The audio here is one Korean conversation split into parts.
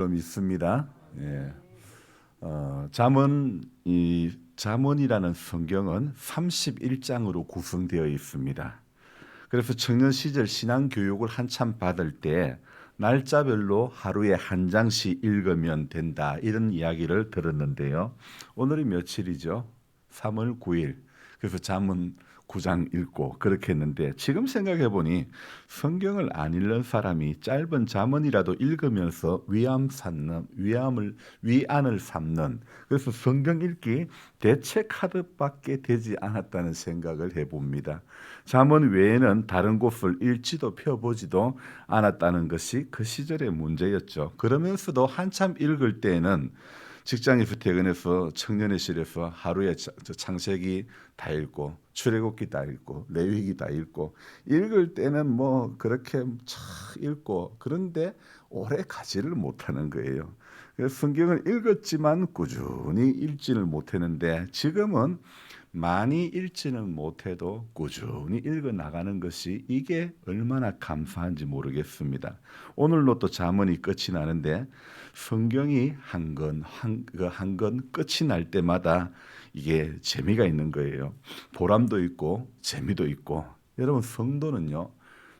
좀 있습니다. 예. 잠언이라는 성경은 31장으로 구성되어 있습니다. 그래서 청년 시절 신앙 교육을 한참 받을 때 날짜별로 하루에 한 장씩 읽으면 된다 이런 이야기를 들었는데요. 오늘이 며칠이죠? 3월 9일. 그래서 잠언 9장 읽고 그렇게 했는데 지금 생각해 보니 성경을 안 읽는 사람이 짧은 잠언이라도 읽으면서 위안을 삼는 그래서 성경 읽기 대체 카드밖에 되지 않았다는 생각을 해봅니다. 잠언 외에는 다른 곳을 읽지도 펴보지도 않았다는 것이 그 시절의 문제였죠. 그러면서도 한참 읽을 때에는 직장에서 퇴근해서 청년회실에서 하루에 창세기 다 읽고 출애굽기 다 읽고 레위기 다 읽을 때는 뭐 그렇게 쫙 읽고 그런데 오래 가지를 못하는 거예요. 그래서 성경을 읽었지만 꾸준히 읽지를 못했는데 지금은 많이 읽지는 못해도 꾸준히 읽어 나가는 것이 이게 얼마나 감사한지 모르겠습니다. 오늘로 또 잠언이 끝이 나는데 성경이 한 건 끝이 날 때마다 이게 재미가 있는 거예요. 보람도 있고 재미도 있고. 여러분 성도는요.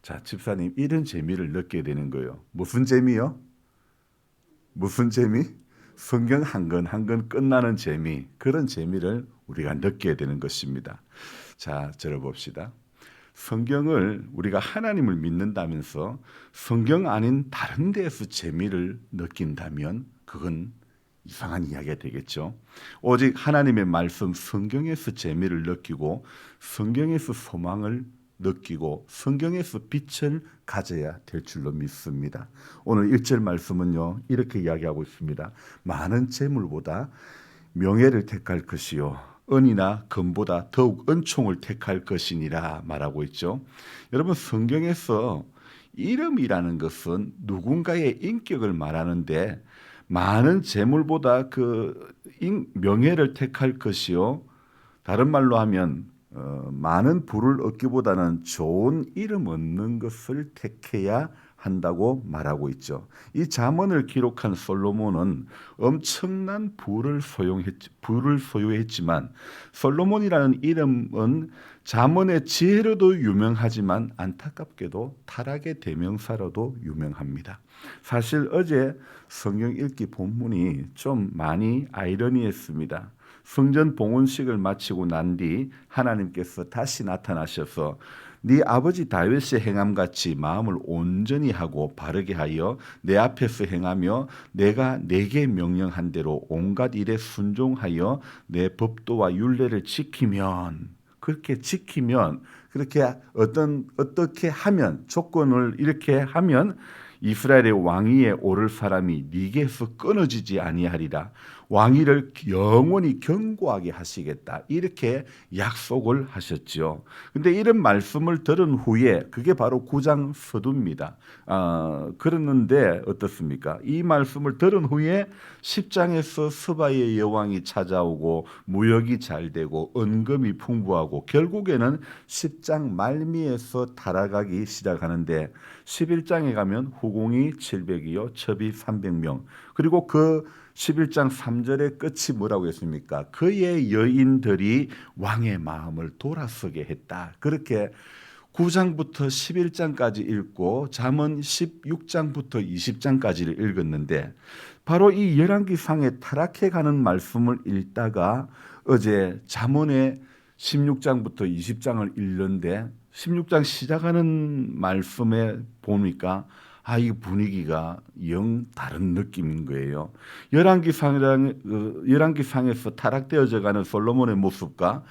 자, 집사님 이런 재미를 느끼게 되는 거예요. 무슨 재미요? 무슨 재미? 성경 한 건 끝나는 재미. 그런 재미를 우리가 느끼게 되는 것입니다. 자, 들어봅시다. 성경을 우리가 하나님을 믿는다면서 성경 아닌 다른 데에서 재미를 느낀다면 그건 이상한 이야기가 되겠죠. 오직 하나님의 말씀 성경에서 재미를 느끼고 성경에서 소망을 느끼고 성경에서 빛을 가져야 될 줄로 믿습니다. 오늘 1절 말씀은요. 이렇게 이야기하고 있습니다. 많은 재물보다 명예를 택할 것이요 은이나 금보다 더욱 은총을 택할 것이니라 말하고 있죠. 여러분 성경에서 이름이라는 것은 누군가의 인격을 말하는데 많은 재물보다 명예를 택할 것이요 다른 말로 하면 많은 부를 얻기보다는 좋은 이름 얻는 것을 택해야 한다고 말하고 있죠. 이 잠언을 기록한 솔로몬은 엄청난 부를 소유했지만 솔로몬이라는 이름은 잠언의 지혜로도 유명하지만 안타깝게도 타락의 대명사로도 유명합니다. 사실 어제 성경 읽기 본문이 좀 많이 아이러니했습니다. 성전 봉헌식을 마치고 난 뒤 하나님께서 다시 나타나셔서 네 아버지 다윗의 행함같이 마음을 온전히 하고 바르게 하여 내 앞에서 행하며 내가 내게 명령한 대로 온갖 일에 순종하여 내 법도와 율례를 지키면 그렇게 어떻게 하면 조건을 이렇게 하면 이스라엘의 왕위에 오를 사람이 네게서 끊어지지 아니하리라. 왕위를 영원히 견고하게 하시겠다. 이렇게 약속을 하셨죠. 근데 이런 말씀을 들은 후에 그게 바로 9장 서두입니다. 그랬는데 어떻습니까? 이 말씀을 들은 후에 10장에서 스바의 여왕이 찾아오고 무역이 잘 되고 은금이 풍부하고 결국에는 10장 말미에서 타락하기 시작하는데 11장에 가면 후공이 700이요 첩이 300명 그리고 그 11장 3절의 끝이 뭐라고 했습니까? 그의 여인들이 왕의 마음을 돌아서게 했다. 그렇게 9장부터 11장까지 읽고 잠언 16장부터 20장까지를 읽었는데 바로 이 열왕기상에 타락해가는 말씀을 읽다가 어제 잠언의 16장부터 20장을 읽는데 16장 시작하는 말씀에 보니까 이 분위기가 영 다른 느낌인 거예요. 열왕기상에서 타락되어져 가는 솔로몬의 모습과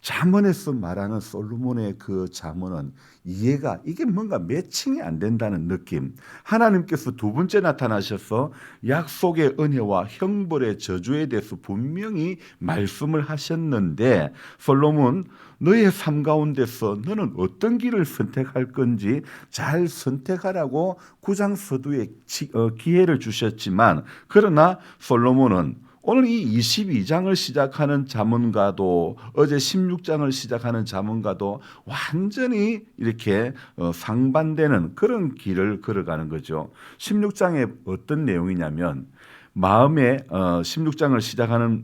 잠언에서 말하는 솔로몬의 그 잠언은 이게 뭔가 매칭이 안 된다는 느낌. 하나님께서 두 번째 나타나셔서 약속의 은혜와 형벌의 저주에 대해서 분명히 말씀을 하셨는데 솔로몬 너의 삶 가운데서 너는 어떤 길을 선택할 건지 잘 선택하라고 9장 서두에 기회를 주셨지만 그러나 솔로몬은 오늘 이 22장을 시작하는 잠언과도 어제 16장을 시작하는 잠언과도 완전히 이렇게 상반되는 그런 길을 걸어가는 거죠. 16장에 어떤 내용이냐면 마음에 16장을 시작하는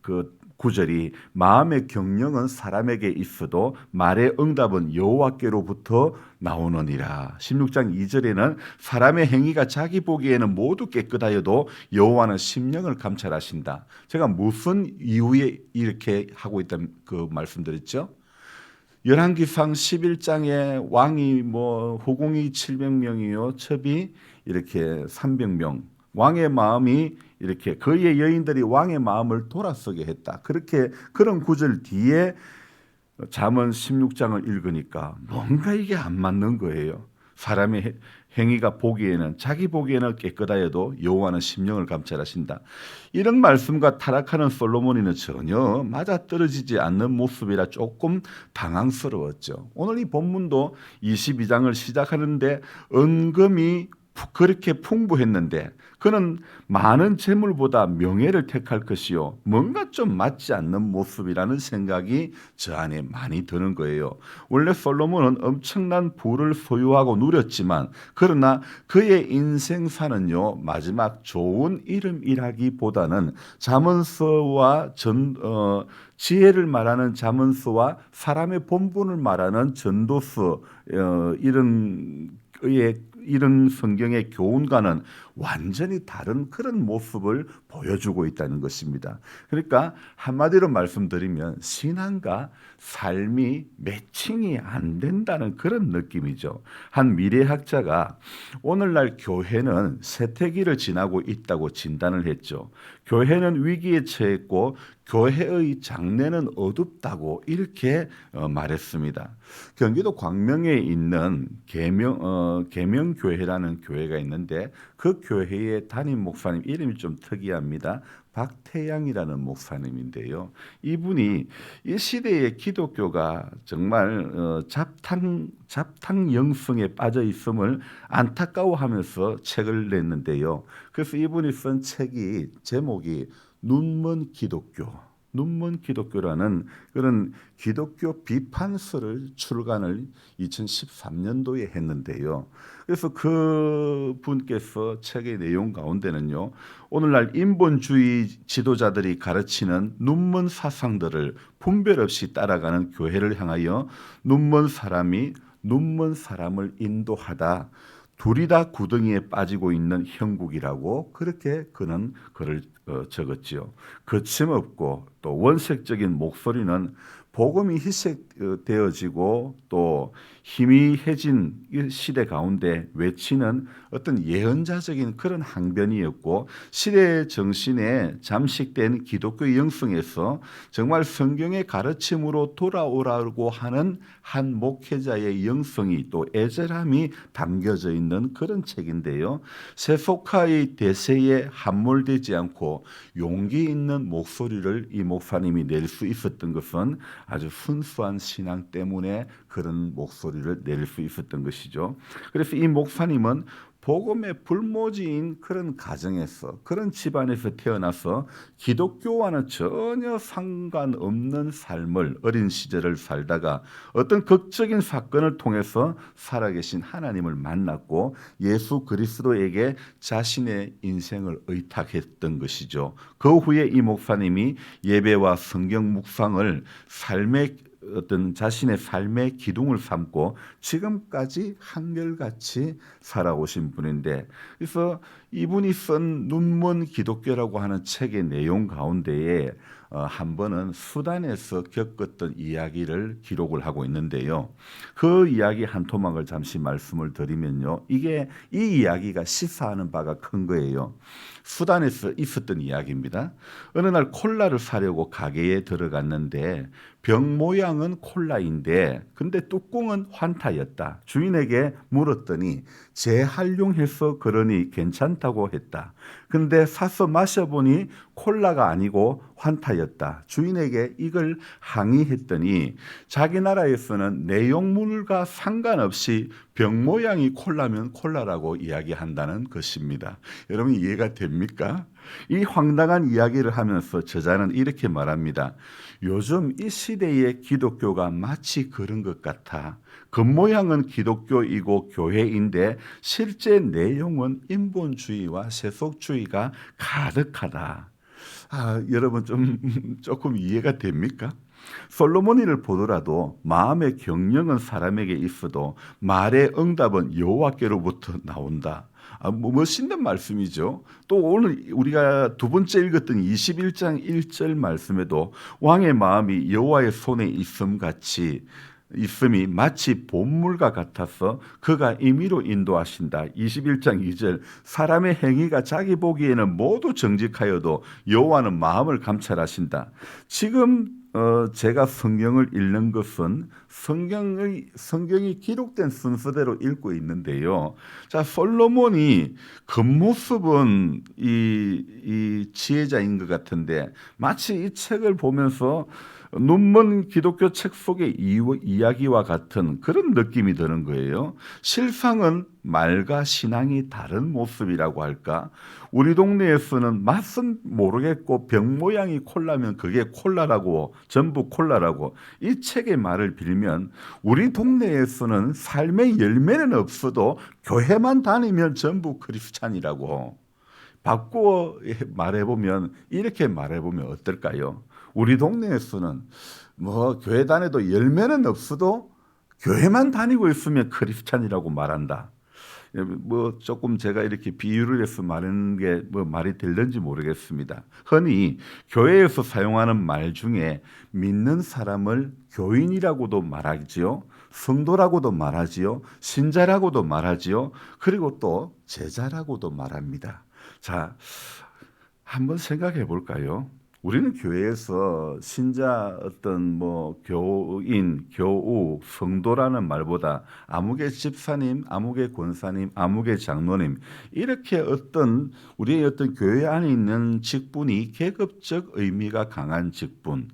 그 구절이 마음의 경영은 사람에게 있어도 말의 응답은 여호와께로부터 나오느니라. 16장 2절에는 사람의 행위가 자기 보기에는 모두 깨끗하여도 여호와는 심령을 감찰하신다. 제가 무슨 이유에 이렇게 하고 있다는 그 말씀드렸죠? 열왕기상 11장에 왕이 후궁이 700명이요 첩이 이렇게 300명. 왕의 마음이 이렇게 그의 여인들이 왕의 마음을 돌아서게 했다. 그렇게 그런 구절 뒤에 잠언 16장을 읽으니까 뭔가 이게 안 맞는 거예요. 사람의 행위가 보기에는 자기 보기에는 깨끗하여도 여호와는 심령을 감찰하신다. 이런 말씀과 타락하는 솔로몬이는 전혀 맞아떨어지지 않는 모습이라 조금 당황스러웠죠. 오늘 이 본문도 22장을 시작하는데 은금이 그렇게 풍부했는데 그는 많은 재물보다 명예를 택할 것이요 뭔가 좀 맞지 않는 모습이라는 생각이 저 안에 많이 드는 거예요. 원래 솔로몬은 엄청난 부를 소유하고 누렸지만 그러나 그의 인생사는요 마지막 좋은 이름이라기보다는 잠언서와 지혜를 말하는 잠언서와 사람의 본분을 말하는 전도서 이런 성경의 교훈과는 완전히 다른 그런 모습을 보여주고 있다는 것입니다. 그러니까 한마디로 말씀드리면 신앙과 삶이 매칭이 안 된다는 그런 느낌이죠. 한 미래학자가 오늘날 교회는 쇠퇴기를 지나고 있다고 진단을 했죠. 교회는 위기에 처했고 교회의 장래는 어둡다고 이렇게 말했습니다. 경기도 광명에 있는 계명교회라는 교회가 있는데 그 교회의 담임 목사님 이름이 좀 특이합니다. 박태양이라는 목사님인데요. 이분이 이 시대의 기독교가 정말 잡탕 영성에 빠져 있음을 안타까워하면서 책을 냈는데요. 그래서 이분이 쓴 책이 제목이 눈먼 기독교. 눈먼 기독교라는 그런 기독교 비판서를 출간을 2013년도에 했는데요. 그래서 그 분께서 책의 내용 가운데는요. 오늘날 인본주의 지도자들이 가르치는 눈먼 사상들을 분별 없이 따라가는 교회를 향하여 눈먼 사람이 눈먼 사람을 인도하다. 둘이 다 구덩이에 빠지고 있는 형국이라고 그렇게 그는 글을 적었지요. 거침없고 또 원색적인 목소리는 복음이 희색되어지고 또 희미해진 이 시대 가운데 외치는 어떤 예언자적인 그런 항변이었고 시대의 정신에 잠식된 기독교 영성에서 정말 성경의 가르침으로 돌아오라고 하는 한 목회자의 영성이 또 애절함이 담겨져 있는 그런 책인데요. 세속화의 대세에 함몰되지 않고 용기 있는 목소리를 이 목사님이 낼 수 있었던 것은 아주 순수한 신앙 때문에 그런 목소리를 낼 수 있었던 것이죠. 그래서 이 목사님은 복음의 불모지인 그런 가정에서 그런 집안에서 태어나서 기독교와는 전혀 상관없는 삶을 어린 시절을 살다가 어떤 극적인 사건을 통해서 살아계신 하나님을 만났고 예수 그리스도에게 자신의 인생을 의탁했던 것이죠. 그 후에 이 목사님이 예배와 성경 묵상을 삶의 어떤 자신의 삶의 기둥을 삼고 지금까지 한결같이 살아오신 분인데 그래서 이분이 쓴 눈먼 기독교라고 하는 책의 내용 가운데에 한 번은 수단에서 겪었던 이야기를 기록을 하고 있는데요. 그 이야기 한 토막을 잠시 말씀을 드리면요. 이 이야기가 시사하는 바가 큰 거예요. 수단에서 있었던 이야기입니다. 어느 날 콜라를 사려고 가게에 들어갔는데 병 모양은 콜라인데 근데 뚜껑은 환타였다. 주인에게 물었더니 재활용해서 그러니 괜찮다고 했다. 근데 사서 마셔보니 콜라가 아니고 환타였다. 주인에게 이걸 항의했더니 자기 나라에서는 내용물과 상관없이 병 모양이 콜라면 콜라라고 이야기한다는 것입니다. 여러분 이해가 됩니까? 이 황당한 이야기를 하면서 저자는 이렇게 말합니다. 요즘 이 시대의 기독교가 마치 그런 것 같아. 겉모양은 기독교이고 교회인데 실제 내용은 인본주의와 세속주의가 가득하다. 여러분 조금 이해가 됩니까? 솔로몬이를 보더라도 마음의 경영은 사람에게 있어도 말의 응답은 여호와께로부터 나온다. 멋있는 말씀이죠. 또 오늘 우리가 두 번째 읽었던 21장 1절 말씀에도 왕의 마음이 여호와의 손에 있음이 마치 본물과 같아서 그가 임의로 인도하신다. 21장 2절 사람의 행위가 자기 보기에는 모두 정직하여도 여호와는 마음을 감찰하신다. 지금 제가 성경을 읽는 것은 성경이 기록된 순서대로 읽고 있는데요. 자, 솔로몬이 겉모습은 이 지혜자인 것 같은데 마치 이 책을 보면서 눈먼 기독교 책 속의 이야기와 같은 그런 느낌이 드는 거예요. 실상은 말과 신앙이 다른 모습이라고 할까? 우리 동네에서는 맛은 모르겠고 병 모양이 콜라면 그게 콜라라고, 전부 콜라라고 이 책의 말을 빌면 우리 동네에서는 삶의 열매는 없어도 교회만 다니면 전부 크리스찬이라고 바꾸어 말해보면 이렇게 말해보면 어떨까요? 우리 동네에서는 교회 다녀도 열매는 없어도 교회만 다니고 있으면 크리스찬이라고 말한다. 조금 제가 이렇게 비유를 해서 말하는 게 말이 될는지 모르겠습니다. 흔히 교회에서 사용하는 말 중에 믿는 사람을 교인이라고도 말하지요. 성도라고도 말하지요. 신자라고도 말하지요. 그리고 또 제자라고도 말합니다. 자, 한번 생각해 볼까요? 우리는 교회에서 신자 교인, 교우, 성도라는 말보다 아무개 집사님, 아무개 권사님, 아무개 장로님 이렇게 우리의 어떤 교회 안에 있는 직분이 계급적 의미가 강한 직분,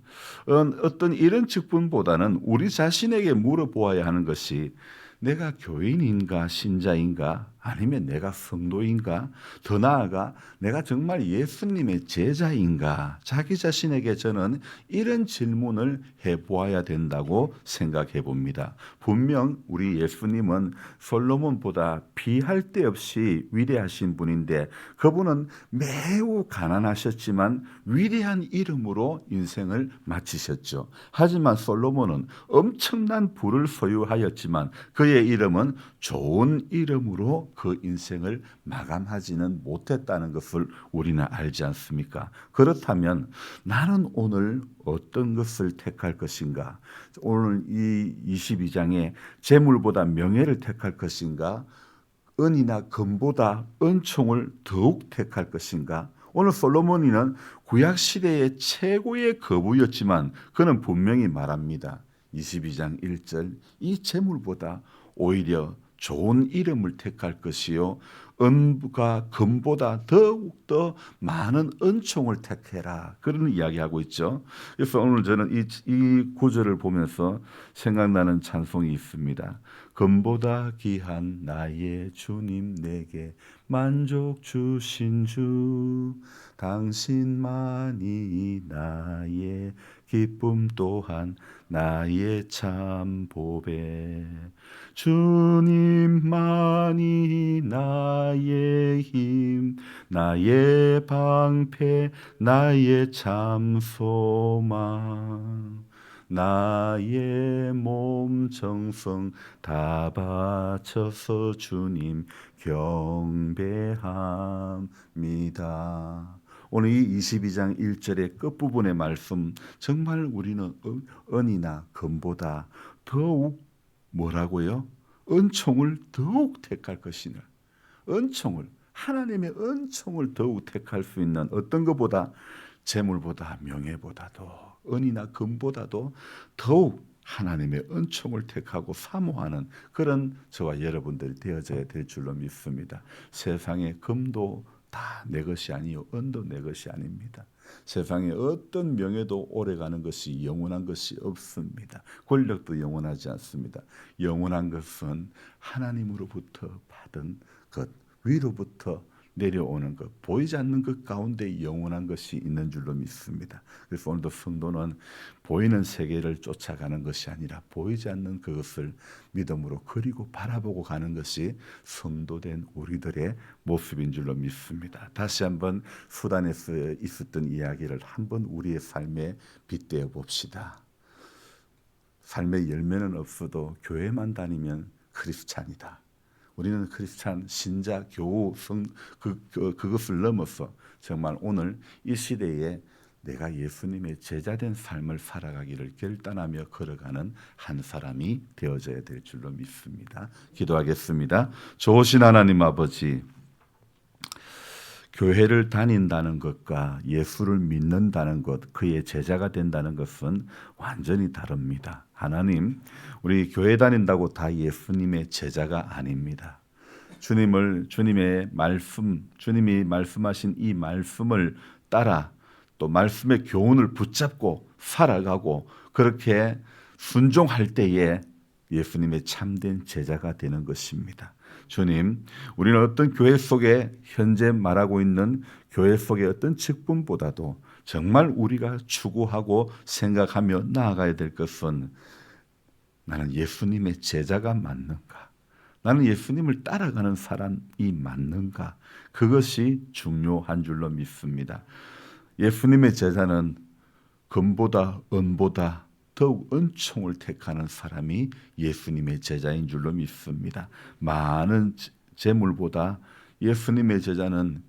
어떤 이런 직분보다는 우리 자신에게 물어보아야 하는 것이 내가 교인인가 신자인가 아니면 내가 성도인가 더 나아가 내가 정말 예수님의 제자인가 자기 자신에게 저는 이런 질문을 해보아야 된다고 생각해 봅니다. 분명 우리 예수님은 솔로몬보다 비할 데 없이 위대하신 분인데 그분은 매우 가난하셨지만 위대한 이름으로 인생을 마치셨죠. 하지만 솔로몬은 엄청난 부를 소유하였지만 그의 이름은 좋은 이름으로 그 인생을 마감하지는 못했다는 것을 우리는 알지 않습니까? 그렇다면 나는 오늘 어떤 것을 택할 것인가? 오늘 이 22장에 재물보다 명예를 택할 것인가? 은이나 금보다 은총을 더욱 택할 것인가? 오늘 솔로몬이는 구약시대의 최고의 거부였지만 그는 분명히 말합니다. 22장 1절 이 재물보다 오히려 좋은 이름을 택할 것이요 은과 금보다 더욱더 많은 은총을 택해라. 그런 이야기하고 있죠. 그래서 오늘 저는 이 구절을 보면서 생각나는 찬송이 있습니다. 금보다 귀한 나의 주님 내게 만족 주신 주 당신만이 나의 기쁨 또한 나의 참 보배 주님만이 나의 힘 나의 방패 나의 참 소망 나의 몸 정성 다 바쳐서 주님 경배합니다. 오늘 이 22장 1절의 끝부분의 말씀 정말 우리는 은이나 금보다 더욱 뭐라고요? 은총을 더욱 택할 것이냐. 은총을 하나님의 은총을 더욱 택할 수 있는 어떤 것보다 재물보다 명예보다도 은이나 금보다도 더욱 하나님의 은총을 택하고 사모하는 그런 저와 여러분들이 되어져야 될 줄로 믿습니다. 세상에 금도 다 내 것이 아니요 은도 내 것이 아닙니다. 세상에 어떤 명예도 오래가는 것이 영원한 것이 없습니다. 권력도 영원하지 않습니다. 영원한 것은 하나님으로부터 받은 것, 위로부터 내려오는 것, 보이지 않는 것 가운데 영원한 것이 있는 줄로 믿습니다. 그래서 오늘도 성도는 보이는 세계를 쫓아가는 것이 아니라 보이지 않는 그것을 믿음으로 그리고 바라보고 가는 것이 성도된 우리들의 모습인 줄로 믿습니다. 다시 한번 수단에서 있었던 이야기를 한번 우리의 삶에 빗대어 봅시다. 삶의 열매는 없어도 교회만 다니면 크리스찬이다. 우리는 크리스찬, 신자, 교우, 그것을 넘어서 정말 오늘 이 시대에 내가 예수님의 제자된 삶을 살아가기를 결단하며 걸어가는 한 사람이 되어져야 될 줄로 믿습니다. 기도하겠습니다. 좋으신 하나님 아버지, 교회를 다닌다는 것과 예수를 믿는다는 것, 그의 제자가 된다는 것은 완전히 다릅니다. 하나님, 우리 교회 다닌다고 다 예수님의 제자가 아닙니다. 주님의 말씀, 주님이 말씀하신 이 말씀을 따라 또 말씀의 교훈을 붙잡고 살아가고 그렇게 순종할 때에 예수님의 참된 제자가 되는 것입니다. 주님, 우리는 어떤 교회 속에 현재 말하고 있는 교회 속의 어떤 직분보다도 정말 우리가 추구하고 생각하며 나아가야 될 것은 나는 예수님의 제자가 맞는가? 나는 예수님을 따라가는 사람이 맞는가? 그것이 중요한 줄로 믿습니다. 예수님의 제자는 금보다 은보다 더욱 은총을 택하는 사람이 예수님의 제자인 줄로 믿습니다. 많은 재물보다 예수님의 제자는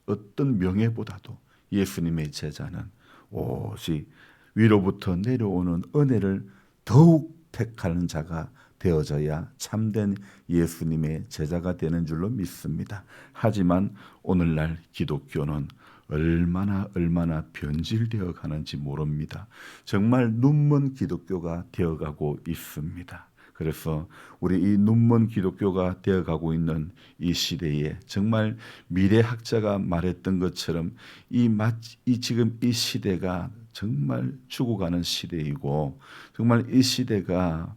어떤 명예보다도 예수님의 제자는 오직 위로부터 내려오는 은혜를 더욱 택하는 자가 되어져야 참된 예수님의 제자가 되는 줄로 믿습니다. 하지만 오늘날 기독교는 얼마나 변질되어 가는지 모릅니다. 정말 눈먼 기독교가 되어가고 있습니다. 그래서 우리 이 눈먼 기독교가 되어가고 있는 이 시대에 정말 미래학자가 말했던 것처럼 지금 이 시대가 정말 죽어가는 시대이고 정말 이 시대가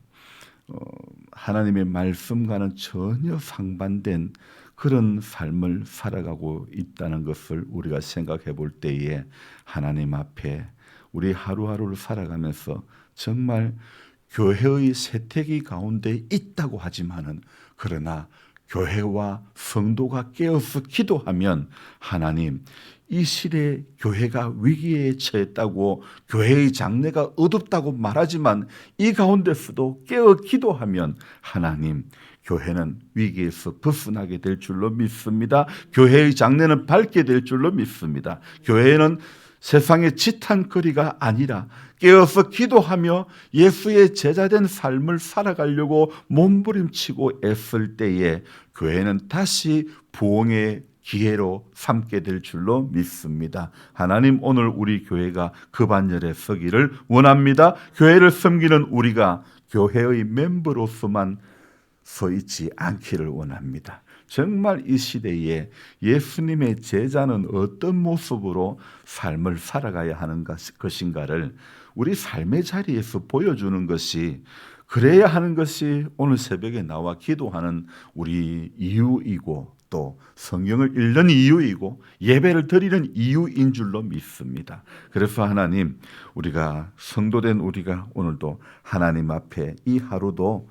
하나님의 말씀과는 전혀 상반된 그런 삶을 살아가고 있다는 것을 우리가 생각해 볼 때에 하나님 앞에 우리 하루하루를 살아가면서 정말 교회의 세태기 가운데 있다고 하지만은 그러나 교회와 성도가 깨어서 기도하면 하나님 이 시대에 교회가 위기에 처했다고 교회의 장래가 어둡다고 말하지만 이 가운데서도 깨어 기도하면 하나님 교회는 위기에서 벗어나게 될 줄로 믿습니다. 교회의 장래는 밝게 될 줄로 믿습니다. 교회는 세상의 지탄거리가 아니라 깨어서 기도하며 예수의 제자된 삶을 살아가려고 몸부림치고 애쓸 때에 교회는 다시 부흥의 기회로 삼게 될 줄로 믿습니다. 하나님 오늘 우리 교회가 그 반열에 서기를 원합니다. 교회를 섬기는 우리가 교회의 멤버로서만 서 있지 않기를 원합니다. 정말 이 시대에 예수님의 제자는 어떤 모습으로 삶을 살아가야 하는 것인가를 우리 삶의 자리에서 보여주는 것이 그래야 하는 것이 오늘 새벽에 나와 기도하는 우리 이유이고 또 성경을 읽는 이유이고 예배를 드리는 이유인 줄로 믿습니다. 그래서 하나님 우리가 성도된 우리가 오늘도 하나님 앞에 이 하루도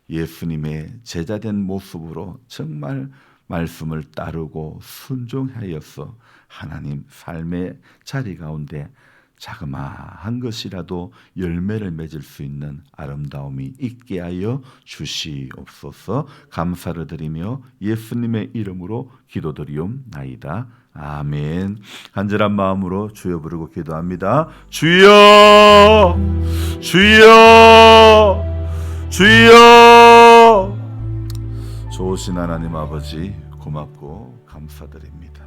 예수님의 제자된 모습으로 정말 말씀을 따르고 순종하여서 하나님 삶의 자리 가운데 자그마한 것이라도 열매를 맺을 수 있는 아름다움이 있게 하여 주시옵소서. 감사를 드리며 예수님의 이름으로 기도드리옵나이다. 아멘. 간절한 마음으로 주여 부르고 기도합니다. 주여, 주여, 주여. 좋으신 하나님 아버지 고맙고 감사드립니다.